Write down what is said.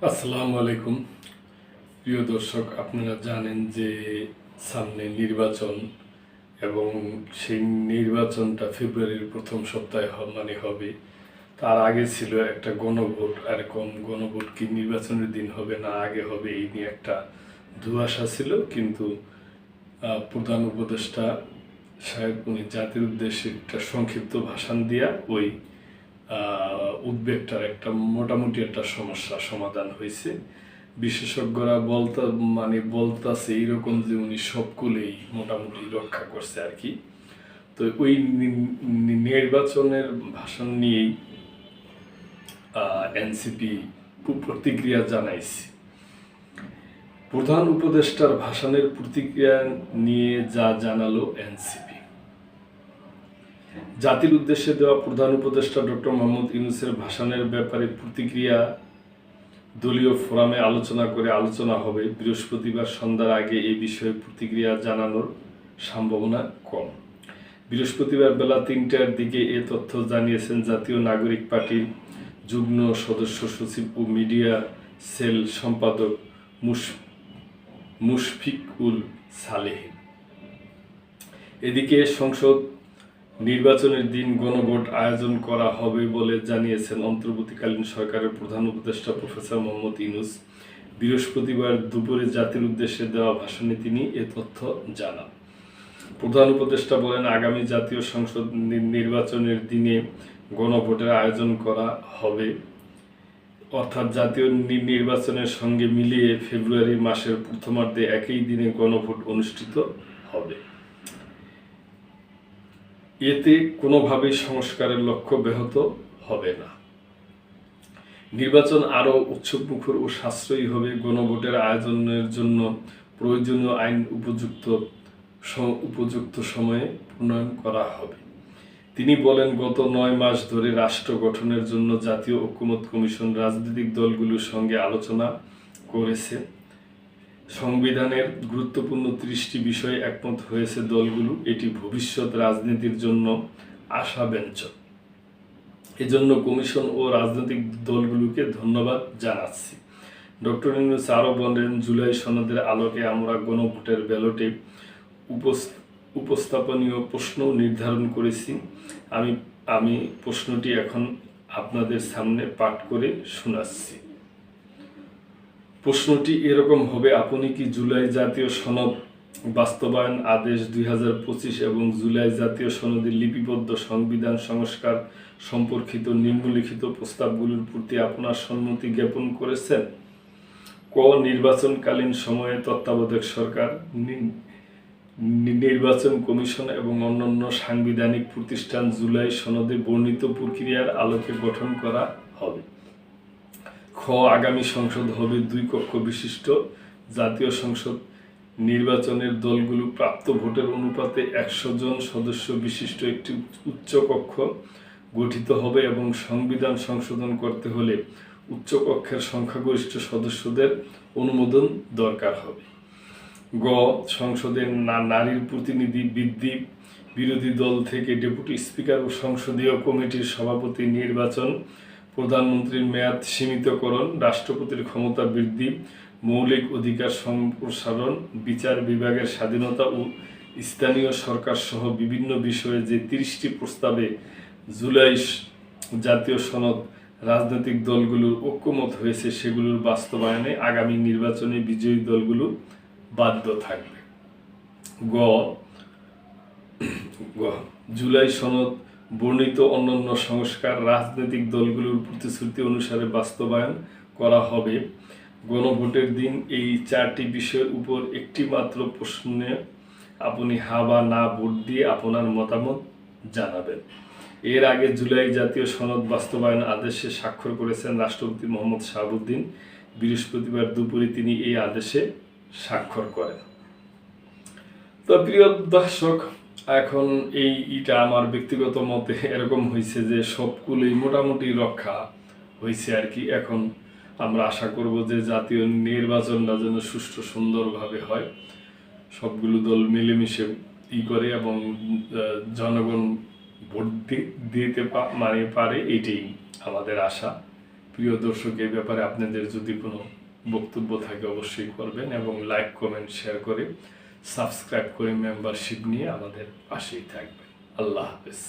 আসসালামু আলাইকুম। প্রিয় দর্শক, আপনারা জানেন যে সামনে নির্বাচন এবং সেই নির্বাচনটা ফেব্রুয়ারির প্রথম সপ্তাহে হবে। তার আগে ছিল একটা গণভোট। এরকম গণভোট কি নির্বাচনের দিন হবে না আগে হবে, এই নিয়ে একটা ধোঁয়াশা ছিল। কিন্তু প্রধান উপদেষ্টা সাহেব উনি জাতির উদ্দেশ্যে একটা সংক্ষিপ্ত ভাষণ দিয়া ওই উদ্বেগটার একটা মোটামুটি একটা সমস্যা সমাধান হয়েছে। বিশেষজ্ঞরা বলতাছে এইরকম যে উনি সবগুলোই মোটামুটি রক্ষা করছে আর কি। তো ওই নির্বাচনের ভাষণ নিয়েই এনসিপি প্রতিক্রিয়া জানাইছে। প্রধান উপদেষ্টার ভাষণের প্রতিক্রিয়া নিয়ে যা জানালো এনসিপি। জাতির উদ্দেশ্যে দেওয়া প্রধান উপদেষ্টা ডক্টর মোহাম্মদ ইউনূসের ভাষণের ব্যাপারে প্রতিক্রিয়া দলীয় ফোরামে আলোচনা হবে। বৃহস্পতিবার সন্ধ্যার আগে এই বিষয়ে প্রতিক্রিয়া জানানোর সম্ভাবনা কম। বৃহস্পতিবার বেলা ৩টার দিকে এ তথ্য জানিয়েছেন জাতীয় নাগরিক পার্টির যুগ্ম সদস্য সচিব ও মিডিয়া সেল সম্পাদক মুশফিকুল সালেহ। এদিকে সংসদ নির্বাচনের দিন গণভোট আয়োজন করা হবে বলে জানিয়েছেন অন্তর্বর্তীকালীন সরকারের প্রধান উপদেষ্টা প্রফেসর মোহাম্মদ ইউনূস। বৃহস্পতিবার দুপুরে জাতির উদ্দেশ্যে দেওয়া ভাষণে তিনি এ তথ্য জানান। প্রধান উপদেষ্টা বলেন, আগামী জাতীয় সংসদ নির্বাচনের দিনে গণভোটের আয়োজন করা হবে, অর্থাৎ জাতীয় নির্বাচনের সঙ্গে মিলিয়ে ফেব্রুয়ারি মাসের প্রথমার্ধে একই দিনে গণভোট অনুষ্ঠিত হবে। এতে কোনোভাবেই সংস্কারের লক্ষ্য ব্যাহত হবে না। নির্বাচন আরও উৎসবমুখর ও সাশ্রয়ী হবে। গণভোটের আয়োজনের জন্য প্রয়োজনীয় আইন উপযুক্ত সময়ে প্রণয়ন করা হবে। তিনি বলেন, গত ৯ মাস ধরে রাষ্ট্র গঠনের জন্য জাতীয় ঐকমত্য কমিশন রাজনৈতিক দলগুলোর সঙ্গে আলোচনা করেছে। সংবিধানের গুরুত্বপূর্ণ ৩০টি বিষয়ে একমত হয়েছে দলগুলো। এটি ভবিষ্যৎ রাজনীতির জন্য আশাব্যঞ্জক। এজন্য কমিশন ও রাজনৈতিক দলগুলোকে ধন্যবাদ জানাচ্ছি। ডক্টর ইউনূস আরও বলেন, জুলাই সনদের আলোকে আমরা গণভোটের ব্যালটে উপস্থাপনীয় প্রশ্ন নির্ধারণ করেছি। আমি প্রশ্নটি এখন আপনাদের সামনে পাঠ করে শোনাচ্ছি। প্রশ্নটি এরকম হবে, আপনি কি জুলাই জাতীয় সনদ বাস্তবায়ন আদেশ 2025 এবং জুলাই জাতীয় সনদে লিপিবদ্ধ সংবিধান সংস্কার সম্পর্কিত নিম্নলিখিত প্রস্তাবগুলোর প্রতি আপনার সম্মতি জ্ঞাপন করেছেন? ক, নির্বাচনকালীন সময়ে তত্ত্বাবধায়ক সরকার, নির্বাচন কমিশন এবং অন্যান্য সাংবিধানিক প্রতিষ্ঠান জুলাই সনদে বর্ণিত প্রক্রিয়ার আলোকে গঠন করা হবে। খ, আগামী সংসদ হবে 2 কক্ষ বিশিষ্ট। জাতীয় সংসদ নির্বাচনের দলগুলো প্রাপ্ত ভোটের অনুপাতে 100 জন সদস্য বিশিষ্ট একটি উচ্চকক্ষ গঠিত হবে এবং সংবিধান সংশোধন করতে হলে উচ্চকক্ষের সংখ্যাগরিষ্ঠ সদস্যদের অনুমোদন দরকার হবে। গ, সংসদে নারীর প্রতিনিধি বৃদ্ধি, বিরোধী দল থেকে ডেপুটি স্পিকার ও সংসদীয় কমিটির সভাপতি নির্বাচন, প্রধানমন্ত্রীর মেয়াদ সীমিতকরণ, রাষ্ট্রপতির ক্ষমতা বৃদ্ধি, মৌলিক অধিকার সম্প্রসারণ, বিচার বিভাগের স্বাধীনতা ও স্থানীয় সরকার সহ বিভিন্ন বিষয়ে যে 30টি প্রস্তাবে জুলাই জাতীয় সনদ রাজনৈতিক দলগুলোর ঐকমত হয়েছে সেগুলোর বাস্তবায়নে আগামী নির্বাচনে বিজয়ী দলগুলো বাধ্য থাকবে। গ, জুলাই সনদ বর্ণিত অন্যান্য সংস্কার রাজনৈতিক দলগুলোর প্রতিশ্রুতি অনুসারে বাস্তবায়ন করা হবে। গণভোটের দিন এই 4টি বিষয়ের উপর একটি মাত্র প্রশ্নে আপনি হা বা না ভোট দিয়ে আপনার মতামত জানাবেন। এর আগে জুলাই জাতীয় সনদ বাস্তবায়ন আদেশে স্বাক্ষর করেছেন রাষ্ট্রপতি মোহাম্মদ শাহাবুদ্দিন। বৃহস্পতিবার দুপুরে তিনি এই আদেশে স্বাক্ষর করেন। তো প্রিয় দর্শক, এখন এইটা আমার ব্যক্তিগত মতে এরকম হয়েছে যে সবগুলোই মোটামুটি রক্ষা হয়েছে আর কি। এখন আমরা আশা করব যে জাতীয় নির্বাচনটা যেন সুষ্ঠু সুন্দরভাবে হয়, সবগুলো দল মিলেমিশে করে এবং জনগণ ভোট দিতে পারে, এটাই আমাদের আশা। প্রিয় দর্শক, এই ব্যাপারে আপনাদের যদি কোনো বক্তব্য থাকে অবশ্যই করবেন এবং লাইক কমেন্ট শেয়ার করে সাবস্ক্রাইব করে মেম্বারশিপ নিয়ে আমাদের পাশেই থাকবেন। আল্লাহ হাফেজ।